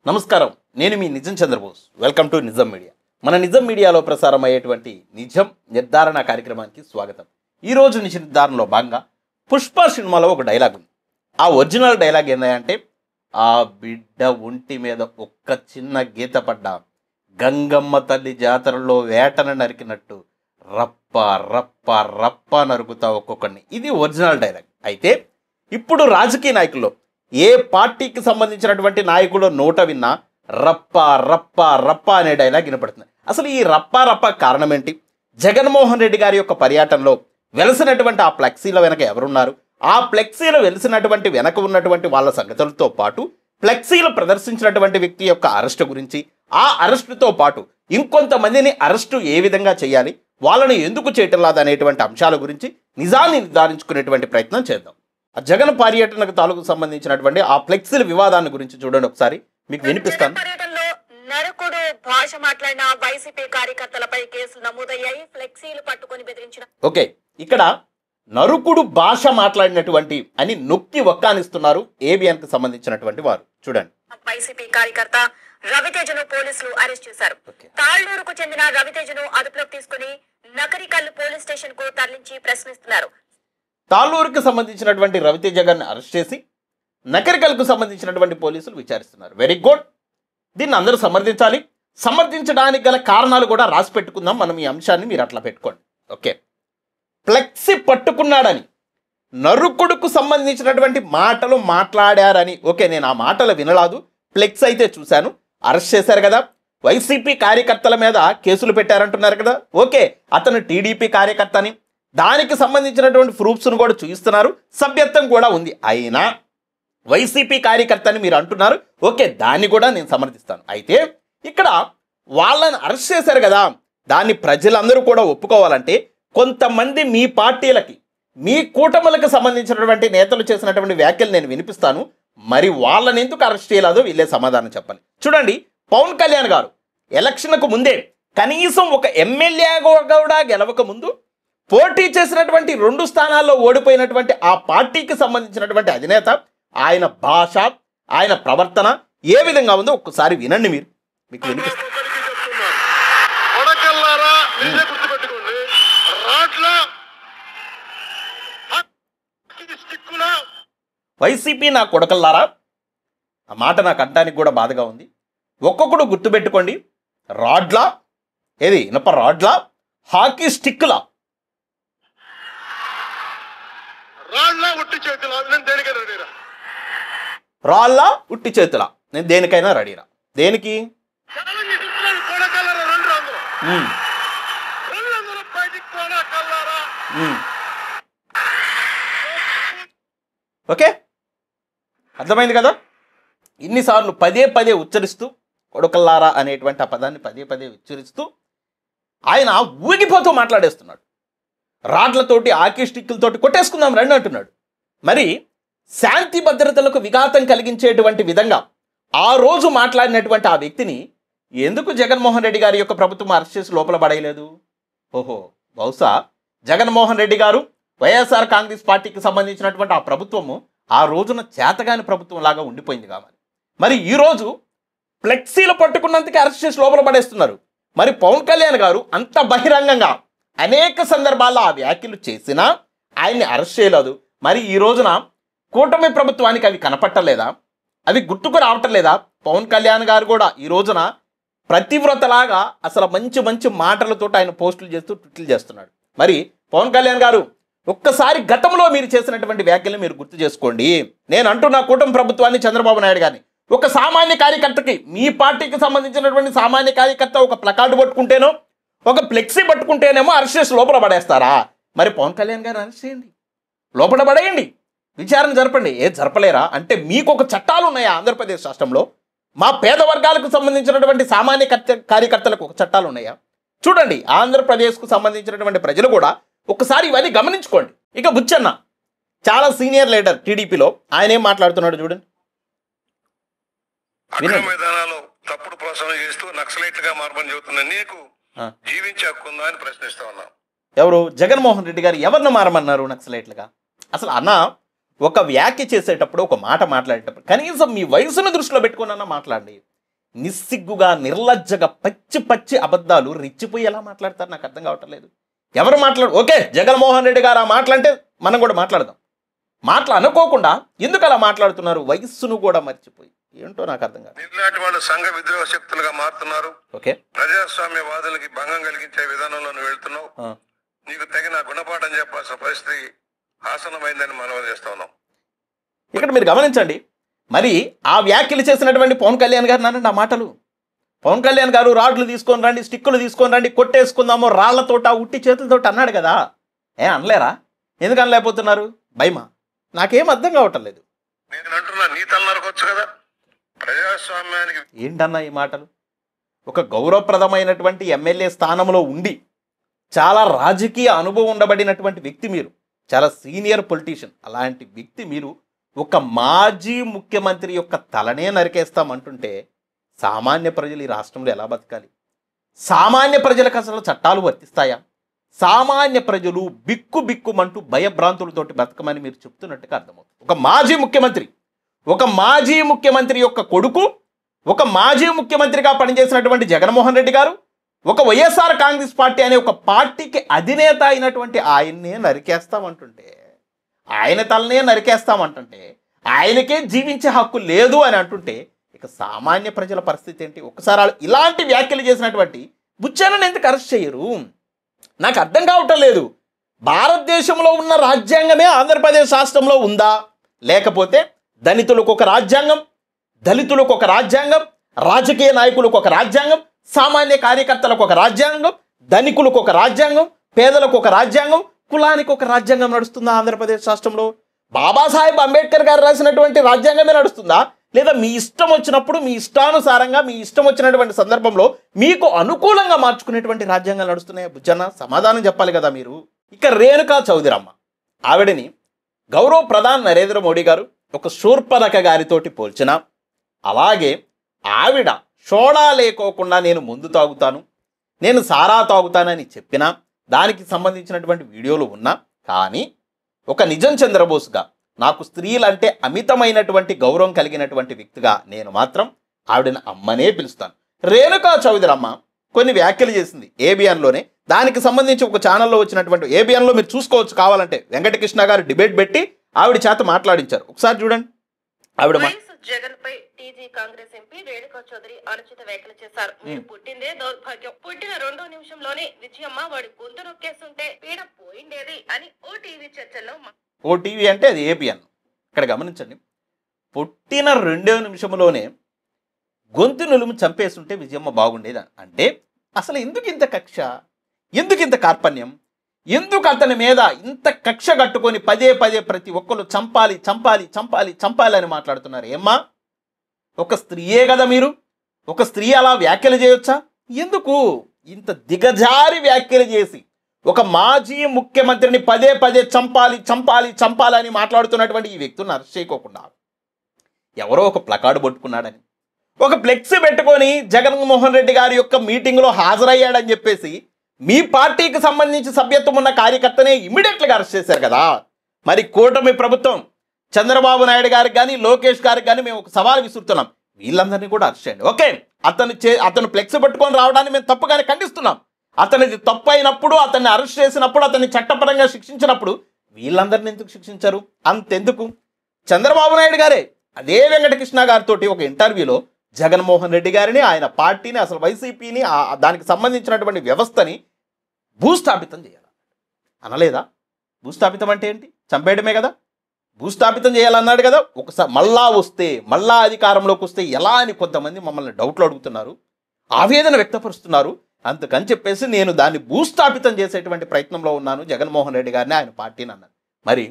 నమస్కారం, నేను మీ నిజం చంద్రబోస్. వెల్కమ్ టు నిజం మీడియా. మన నిజం మీడియాలో ప్రసారం అయ్యేటువంటి నిజం నిర్ధారణ కార్యక్రమానికి స్వాగతం. ఈరోజు నిజ నిర్ధారణలో భాగంగా పుష్ప సినిమాలో ఒక డైలాగ్ ఉంది. ఆ ఒరిజినల్ డైలాగ్ ఏంటంటే, ఆ బిడ్డ ఒంటి మీద ఒక్క చిన్న గీత పడ్డా గంగమ్మ తల్లి జాతరలో వేటను నరికినట్టు రప్ప రప్ప రప్ప నరుకుతా ఒక్కొక్కడిని. ఇది ఒరిజినల్ డైలాగ్. అయితే ఇప్పుడు రాజకీయ నాయకుల్లో ఏ పార్టీకి సంబంధించినటువంటి నాయకుడు నోట విన్నా రప్ప రప్ప రప్ప అనే డైలాగ్ వినపడుతుంది. అసలు ఈ రప్ప రప్ప కారణం ఏంటి? జగన్మోహన్ రెడ్డి గారి యొక్క పర్యటనలో వెలిసినటువంటి ఆ ఫ్లెక్సీల వెనక ఎవరున్నారు? ఆ ఫ్లెక్సీలు వెలిసినటువంటి వెనక ఉన్నటువంటి వాళ్ళ సంగతులతో పాటు ఫ్లెక్సీలు ప్రదర్శించినటువంటి వ్యక్తి యొక్క అరెస్టు గురించి, ఆ అరెస్టుతో పాటు ఇంకొంతమందిని అరెస్టు ఏ విధంగా చేయాలి, వాళ్ళని ఎందుకు చేయటం లేదు అనేటువంటి అంశాల గురించి నిజాన్ని నిర్ధారించుకునేటువంటి ప్రయత్నం చేద్దాం. ఆ జగన్ పర్యటనకు తాలూకు సంబంధించినటువంటి ఆ ఫ్లెక్సీల వివాదాన్ని గురించి చూడండి ఒకసారి, మీకు వినిపిస్తాను. పర్యటనలో నరకుడు భాష మాట్లాడిన వైసీపీ కార్యకర్తలపై కేసులు నమోదయ్యాయి. ఫ్లెక్సీలు పట్టుకొని బెదిరించిన ఓకే, ఇక్కడ నరుకుడు భాష మాట్లాడినటువంటి అని నొక్కి వక్కానిస్తున్నారు ఏబిఎన్కి సంబంధించినటువంటి వారు. చూడండి, వైసీపీ కార్యకర్త రవితేజను పోలీసులు అరెస్ట్ చేశారు. తాళ్లూరుకు చెందిన రవితేజను అదుపులోకి తీసుకుని నకరికల్లు పోలీస్ స్టేషన్ కు తరలించి ప్రశ్నిస్తున్నారు. తాళ్ళూరుకు సంబంధించినటువంటి రవితేజ గారిని అరెస్ట్ చేసి నకరికల్కు సంబంధించినటువంటి పోలీసులు విచారిస్తున్నారు. వెరీ గుడ్, దీన్ని అందరూ సమర్థించాలి. సమర్థించడానికి గల కారణాలు కూడా రాసి పెట్టుకుందాం మనం. ఈ అంశాన్ని మీరు అట్లా పెట్టుకోండి. ఓకే, ఫ్లెక్సీ పట్టుకున్నాడని, నరుకుడుకు సంబంధించినటువంటి మాటలు మాట్లాడారని, ఓకే నేను ఆ మాటలు వినలాదు, ఫ్లెక్స్ అయితే చూశాను, అరెస్ట్ చేశారు కదా, వైసీపీ కార్యకర్తల మీద కేసులు పెట్టారంటున్నారు కదా, ఓకే అతను టీడీపీ కార్యకర్త అని, దానికి సంబంధించినటువంటి ప్రూఫ్స్ను కూడా చూపిస్తున్నారు, సభ్యత్వం కూడా ఉంది. అయినా వైసీపీ కార్యకర్తని మీరు అంటున్నారు, ఓకే దాన్ని కూడా నేను సమర్థిస్తాను. అయితే ఇక్కడ వాళ్ళని అరెస్ట్ చేశారు కదా, దాన్ని ప్రజలందరూ కూడా ఒప్పుకోవాలంటే కొంతమంది మీ పార్టీలకి, మీ కూటములకు సంబంధించినటువంటి నేతలు చేసినటువంటి వ్యాఖ్యలు నేను వినిపిస్తాను. మరి వాళ్ళని ఎందుకు అరెస్ట్ చేయలేదో వీళ్ళే సమాధానం చెప్పాలి. చూడండి, పవన్ కళ్యాణ్ గారు ఎలక్షన్కు ముందే కనీసం ఒక ఎమ్మెల్యే కూడా గెలవక ముందు పోటీ చేసినటువంటి 2 స్థానాల్లో ఓడిపోయినటువంటి ఆ పార్టీకి సంబంధించినటువంటి అధినేత, ఆయన భాష, ఆయన ప్రవర్తన ఏ విధంగా ఉందో ఒక్కసారి వినండి. మీరు మీకు వినిపిస్తుంది. వైసీపీ నా కొడకల్లారా, ఆ మాట నాకు అంటానికి కూడా బాధగా ఉంది. ఒక్కొక్కడు గుర్తుపెట్టుకోండి, రాడ్లా, ఏది ఇనప రాడ్లా, హాకీ స్టిక్లా, రాళ్ళ ఉట్టి చేతులా, నేను దేనికైనా రెడీరా. దేనికి? ఓకే, అర్థమైంది కదా. ఇన్నిసార్లు పదే పదే ఉచ్చరిస్తూ, కొడుకల్లారా అనేటువంటి ఆ పదాన్ని పదే పదే ఉచ్చరిస్తూ ఆయన ఊగిపోతూ మాట్లాడేస్తున్నాడు. రాడ్లతోటి, హాకీ స్టిక్కులతోటి కొట్టేసుకుందాం రండి అంటున్నాడు. మరి శాంతి భద్రతలకు విఘాతం కలిగించేటువంటి విధంగా ఆ రోజు మాట్లాడినటువంటి ఆ వ్యక్తిని ఎందుకు జగన్మోహన్ రెడ్డి గారి యొక్క ప్రభుత్వం అరెస్ట్ చేసి లోపల పడేయలేదు? ఓహో, బహుశా జగన్మోహన్ రెడ్డి గారు, వైఎస్ఆర్ కాంగ్రెస్ పార్టీకి సంబంధించినటువంటి ఆ ప్రభుత్వము ఆ రోజున చేతగాని ప్రభుత్వం లాగా ఉండిపోయింది కాబట్టి మరి ఈరోజు ఫ్లెక్సీలు పట్టుకున్నందుకే అరెస్ట్ చేసి లోపల పడేస్తున్నారు. మరి పవన్ కళ్యాణ్ గారు అంత బహిరంగంగా అనేక సందర్భాల్లో ఆ వ్యాఖ్యలు చేసినా ఆయన్ని అరెస్ట్ చేయలేదు. మరి ఈ రోజున కూటమి ప్రభుత్వానికి అవి కనపట్టలేదా? అవి గుర్తుకు రావటం లేదా? పవన్ కళ్యాణ్ గారు కూడా ఈ రోజున ప్రతివ్రతలాగా అసలు మంచి మంచి మాటలతో ఆయన పోస్టులు చేస్తూ ట్వీట్లు చేస్తున్నాడు. మరి పవన్ కళ్యాణ్ గారు ఒక్కసారి గతంలో మీరు చేసినటువంటి వ్యాఖ్యలు మీరు గుర్తు చేసుకోండి. నేను అంటున్న కూటమి ప్రభుత్వాన్ని, చంద్రబాబు నాయుడు గారిని, ఒక సామాన్య కార్యకర్తకి, మీ పార్టీకి సంబంధించినటువంటి సామాన్య కార్యకర్త ఒక ప్లకార్డు పట్టుకుంటేనో, ఒక ఫ్లెక్సీ పట్టుకుంటేనేమో అరెస్ట్ చేసి లోపల పడేస్తారా? మరి పవన్ కళ్యాణ్ గారు అరెస్ట్ చేయండి, లోపల పడేయండి, విచారణ జరపండి. జరపలేరా అంటే మీకు ఒక చట్టాలు ఉన్నాయా ఆంధ్రప్రదేశ్ రాష్ట్రంలో? మా పేద వర్గాలకు సంబంధించినటువంటి సామాన్య కార్యకర్తలకు ఒక చట్టాలు ఉన్నాయా? చూడండి, ఆంధ్రప్రదేశ్కు సంబంధించినటువంటి ప్రజలు కూడా ఒకసారి ఇవన్నీ గమనించుకోండి. ఇక బుచ్చన్న చాలా సీనియర్ లీడర్ టీడీపీలో, ఆయన ఏం మాట్లాడుతున్నాడు చూడండి. తప్పుడు ప్రోత్సాహం చేస్తూ నక్సలైట్లుగా మార్పని చెబుతున్నా నీకు జీవించే హక్కు ఉందా అని ప్రశ్నిస్తా ఉన్నాం. ఎవరు? జగన్మోహన్ రెడ్డి గారు ఎవరిని మారమన్నారు నక్సలైట్లుగా? అసలు అన్న ఒక వ్యాఖ్య చేసేటప్పుడు, ఒక మాట మాట్లాడేటప్పుడు కనీసం మీ వయసును దృష్టిలో పెట్టుకున్నా మాట్లాడండి. నిస్సిగ్గుగా నిర్లజ్జగా పచ్చి పచ్చి అబద్ధాలు రెచ్చిపోయి ఎలా మాట్లాడతారు నాకు అర్థం కావటం లేదు. ఎవరు ఓకే జగన్మోహన్ రెడ్డి గారు ఆ మాటలంటే మనం కూడా మాట్లాడదాం. అనుకోకుండా ఎందుకు అలా మాట్లాడుతున్నారు? వయస్సును కూడా మర్చిపోయి ఏంటో నాకు అర్థం కాదు. ఇలాంటి వాళ్ళు సంఘ విద్రోహ శక్తులుగా మారుతున్నారు. ఓకే, ప్రజాస్వామ్యవాదులకి భంగం కలిగించే విధానంలో నువ్వు వెళ్తున్నావు. నీకు తగిన గుణపాఠం చెప్పాల్సిన పరిస్థితి ఆసనమైందని మనం చేస్తా ఉన్నాం. ఇక్కడ మీరు గమనించండి, మరి ఆ వ్యాఖ్యలు చేసినటువంటి పవన్ కళ్యాణ్ గారు నానండి ఆ మాటలు. పవన్ కళ్యాణ్ గారు రాడ్లు తీసుకొని రండి, స్టిక్కులు తీసుకొని రండి, కొట్టేసుకుందాము రాళ్లతోట ఉట్టి చేతులతో అన్నాడు కదా. అనలేరా? ఎందుకు అనలేకపోతున్నారు? భయమా? నాకేం అర్థం కావటం లేదు. నేను అంటున్నా నీ తలనరకొచ్చు కదా ప్రజాస్వామ్యానికి. ఏంటన్నా ఈ మాటలు? ఒక గౌరవప్రదమైనటువంటి ఎమ్మెల్యే స్థానంలో ఉండి చాలా రాజకీయ అనుభవం ఉండబడినటువంటి వ్యక్తి మీరు, చాలా సీనియర్ పొలిటీషియన్. అలాంటి వ్యక్తి మీరు ఒక మాజీ ముఖ్యమంత్రి యొక్క తలనే నరికేస్తామంటుంటే సామాన్య ప్రజలు ఈ రాష్ట్రంలో ఎలా బతకాలి? సామాన్య ప్రజలకు అసలు చట్టాలు వర్తిస్తాయా? సామాన్య ప్రజలు బిక్కుమంటూ భయభ్రాంతులతోటి బతకమని మీరు చెప్తున్నట్టుగా అర్థమవుతుంది. ఒక మాజీ ముఖ్యమంత్రి యొక్క కొడుకు, ఒక మాజీ ముఖ్యమంత్రిగా పనిచేసినటువంటి జగన్మోహన్ రెడ్డి గారు, ఒక వైఎస్ఆర్ కాంగ్రెస్ పార్టీ అనే ఒక పార్టీకి అధినేత అయినటువంటి ఆయన్నే నరికేస్తామంటుంటే, ఆయన తలనే నరికేస్తామంటుంటే, ఆయనకే జీవించే హక్కు లేదు అని అంటుంటే ఇక సామాన్య ప్రజల పరిస్థితి ఏంటి? ఒకసారి ఇలాంటి వ్యాఖ్యలు చేసినటువంటి బుచ్చానని ఎందుకు అరెస్ట్ చేయరు? నాకు అర్థం కావటం లేదు. భారతదేశంలో ఉన్న రాజ్యాంగమే ఆంధ్రప్రదేశ్ రాష్ట్రంలో ఉందా? లేకపోతే దళితులకు ఒక రాజ్యాంగం, దళితులకు ఒక రాజ్యాంగం, రాజకీయ నాయకులకు ఒక రాజ్యాంగం, సామాన్య కార్యకర్తలకు ఒక రాజ్యాంగం, ధనికులకు ఒక రాజ్యాంగం, పేదలకు ఒక రాజ్యాంగం, కులానికి ఒక రాజ్యాంగం నడుస్తుందా ఆంధ్రప్రదేశ్ రాష్ట్రంలో? బాబాసాహెబ్ అంబేద్కర్ గారు రాసినటువంటి రాజ్యాంగమే నడుస్తుందా? లేదా మీ ఇష్టం వచ్చినప్పుడు మీ ఇష్టానుసారంగా మీ ఇష్టం వచ్చినటువంటి సందర్భంలో మీకు అనుకూలంగా మార్చుకునేటువంటి రాజ్యాంగాలు నడుస్తున్నాయా? బుజ్జన్న సమాధానం చెప్పాలి కదా మీరు. ఇక రేణుకా చౌదరమ్మ, ఆవిడని గౌరవ ప్రధాని నరేంద్ర మోడీ గారు ఒక శూర్పణఖ గారితోటి పోల్చిన, అలాగే ఆవిడ సోడా లేకోకుండా నేను ముందు తాగుతాను, నేను సారా తాగుతానని చెప్పినా దానికి సంబంధించినటువంటి వీడియోలు ఉన్నా, కానీ ఒక నిజం చంద్రబోస్గా నాకు స్త్రీలంటే అమితమైనటువంటి గౌరవం కలిగినటువంటి వ్యక్తిగా నేను మాత్రం ఆవిడని అమ్మనే పిలుస్తాను. రేణుకా చౌదరమ్మ కొన్ని వ్యాఖ్యలు చేసింది ఏబిఎన్లోనే. దానికి సంబంధించి ఒక ఛానల్లో వచ్చినటువంటి ఏబిఎన్లో మీరు చూసుకోవచ్చు కావాలంటే. వెంకటకృష్ణ గారు డిబేట్ పెట్టి ఆవిడ చేత మాట్లాడించారు. ఒకసారి చూడండి. ఆవిడ జగన్ పై టీజీ కాంగ్రెస్ ఎంపీ రేణుకా చౌదరి అనుచిత వ్యాఖ్యలు చేశారు. మీరు పుట్టిందే దౌర్భాగ్యం, పుట్టిన 2వ నిమిషంలోనే విజయమ్మ వాడి గొంతు నొక్కేస్తుంటే పీడ పోయిండేది అని ఓటీవీ చర్చల్లో. ఓటీవీ అంటే అది ఏబిఎన్. ఇక్కడ గమనించండి, పుట్టిన 2వ నిమిషంలోనే గొంతు నులుము చంపేస్తుంటే విజయమ్మ బాగుండేది అంటే అసలు ఎందుకు ఇంత కక్ష, ఎందుకు ఇంత కార్పణ్యం, ఎందుకు అతని మీద ఇంత కక్ష కట్టుకొని పదే ప్రతి ఒక్కరు చంపాలి చంపాలి చంపాలి చంపాలి అని మాట్లాడుతున్నారు? ఏమ్మా, ఒక స్త్రీయే కదా మీరు, ఒక స్త్రీ అలా వ్యాఖ్యలు చేయొచ్చా? ఎందుకు ఇంత దిగజారి వ్యాఖ్యలు చేసి ఒక మాజీ ముఖ్యమంత్రిని పదే చంపాలి చంపాలి చంపాలి అని మాట్లాడుతున్నటువంటి ఈ వ్యక్తులను అరెస్ట్ చేయకోకుండా ఎవరో ఒక ప్లకార్డు పట్టుకున్నాడని, ఒక ఫ్లెక్సీ పెట్టుకొని జగన్మోహన్ రెడ్డి గారి యొక్క మీటింగ్లో హాజరయ్యాడని చెప్పేసి మీ పార్టీకి సంబంధించి సభ్యత్వం ఉన్న కార్యకర్తనే ఇమ్మీడియట్గా అరెస్ట్ చేశారు కదా. మరి కూటమి ప్రభుత్వం చంద్రబాబు నాయుడు గారికి కానీ లోకేష్ గారికి కానీ మేము ఒక సవాల్ విసురుతున్నాం, వీళ్ళందరినీ కూడా అరెస్ట్ చేయండి. ఓకే, అతను ఫ్లెక్స్ పట్టుకొని రావడాన్ని మేము తప్పుగానే ఖండిస్తున్నాం. అతనిది తప్పు అయినప్పుడు, అతన్ని అరెస్ట్ చేసినప్పుడు, అతన్ని చట్టపరంగా శిక్షించినప్పుడు వీళ్ళందరినీ ఎందుకు శిక్షించారు? అంతెందుకు, చంద్రబాబు నాయుడు గారే అదే వెంకటకృష్ణ గారితో ఒక ఇంటర్వ్యూలో జగన్మోహన్ రెడ్డి గారిని, ఆయన పార్టీని, అసలు వైసీపీని, దానికి సంబంధించినటువంటి వ్యవస్థని భూస్థాపితం చేయాలి అనలేదా? భూస్థాపితం అంటే ఏంటి? చంపేయడమే కదా. భూస్థాపితం చేయాలన్నాడు కదా. ఒకసారి మళ్ళా అధికారంలోకి వస్తే ఎలా అని కొంతమంది మమ్మల్ని డౌట్లు అడుగుతున్నారు, ఆవేదన వ్యక్తపరుస్తున్నారు. అందుకని చెప్పేసి నేను దాన్ని భూస్థాపితం చేసేటువంటి ప్రయత్నంలో ఉన్నాను, జగన్మోహన్ రెడ్డి గారిని, ఆయన పార్టీని అన్నాను. మరి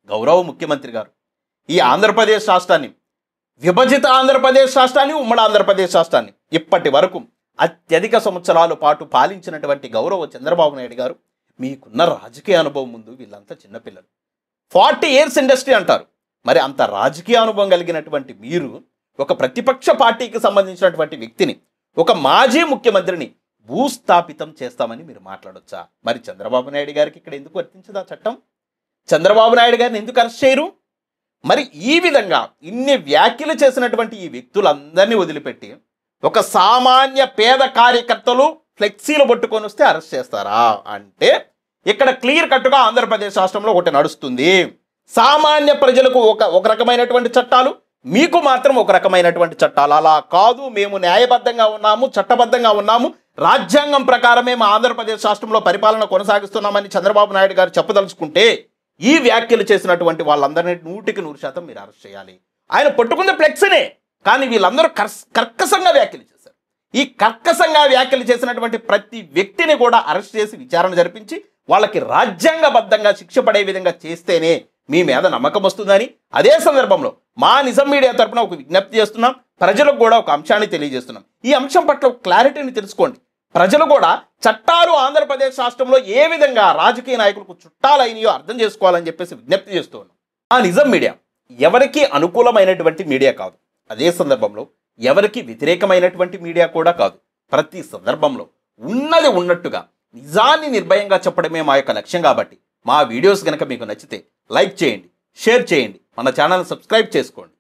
గౌరవ ముఖ్యమంత్రి గారు ఈ ఆంధ్రప్రదేశ్ రాష్ట్రాన్ని, విభజిత ఆంధ్రప్రదేశ్ రాష్ట్రాన్ని, ఉమ్మడి ఆంధ్రప్రదేశ్ రాష్ట్రాన్ని ఇప్పటి వరకు అత్యధిక సంవత్సరాల పాటు పాలించినటువంటి గౌరవ చంద్రబాబు నాయుడు గారు, మీకున్న రాజకీయ అనుభవం ముందు వీళ్ళంతా చిన్నపిల్లలు. 40 years ఇండస్ట్రీ అంటారు. మరి అంత రాజకీయ అనుభవం కలిగినటువంటి మీరు ఒక ప్రతిపక్ష పార్టీకి సంబంధించినటువంటి వ్యక్తిని, ఒక మాజీ ముఖ్యమంత్రిని భూస్థాపితం చేస్తామని మీరు మాట్లాడొచ్చా? మరి చంద్రబాబు నాయుడు గారికి ఇక్కడ ఎందుకు వర్తించదా చట్టం? చంద్రబాబు నాయుడు గారిని ఎందుకు అరెస్ట్ చేయరు? మరి ఈ విధంగా ఇన్ని వ్యాఖ్యలు చేసినటువంటి ఈ వ్యక్తులందరినీ వదిలిపెట్టి ఒక సామాన్య పేద కార్యకర్తలు ఫ్లెక్సీలు పట్టుకొని వస్తే అరెస్ట్ చేస్తారా అంటే ఇక్కడ క్లియర్ కట్టుగా ఆంధ్రప్రదేశ్ రాష్ట్రంలో ఒకటి నడుస్తుంది. సామాన్య ప్రజలకు ఒక రకమైనటువంటి చట్టాలు, మీకు మాత్రం ఒక రకమైనటువంటి చట్టాలు. అలా కాదు, మేము న్యాయబద్ధంగా ఉన్నాము, చట్టబద్ధంగా ఉన్నాము, రాజ్యాంగం ప్రకారమే మా ఆంధ్రప్రదేశ్ రాష్ట్రంలో పరిపాలన కొనసాగిస్తున్నామని చంద్రబాబు నాయుడు గారు చెప్పదలుచుకుంటే ఈ వ్యాఖ్యలు చేసినటువంటి వాళ్ళందరినీ 100% మీరు అరెస్ట్ చేయాలి. ఆయన పట్టుకుంది ఫ్లెక్సీనే, కానీ వీళ్ళందరూ కర్కశంగా వ్యాఖ్యలు చేశారు. ఈ కర్కశంగా వ్యాఖ్యలు చేసినటువంటి ప్రతి వ్యక్తిని కూడా అరెస్ట్ చేసి విచారణ జరిపించి వాళ్ళకి రాజ్యాంగబద్ధంగా శిక్ష పడే విధంగా చేస్తేనే మీ మీద నమ్మకం వస్తుందని అదే సందర్భంలో మా నిజం మీడియా తరపున ఒక విజ్ఞప్తి చేస్తున్నాం. ప్రజలకు కూడా ఒక అంశాన్ని తెలియజేస్తున్నాం. ఈ అంశం పట్ల క్లారిటీని తెలుసుకోండి. ప్రజలు కూడా చట్టాలు ఆంధ్రప్రదేశ్ రాష్ట్రంలో ఏ విధంగా రాజకీయ నాయకులకు చుట్టాలైనయో అర్థం చేసుకోవాలని చెప్పేసి విజ్ఞప్తి చేస్తూ ఉన్నాం. ఆ నిజం మీడియా ఎవరికి అనుకూలమైనటువంటి మీడియా కాదు, అదే సందర్భంలో ఎవరికి వ్యతిరేకమైనటువంటి మీడియా కూడా కాదు. ప్రతి సందర్భంలో ఉన్నది ఉన్నట్టుగా నిజాన్ని నిర్భయంగా చెప్పడమే మా యొక్క లక్ష్యం. కాబట్టి మా వీడియోస్ కనుక మీకు నచ్చితే లైక్ చేయండి, షేర్ చేయండి, మన ఛానల్ సబ్స్క్రైబ్ చేసుకోండి.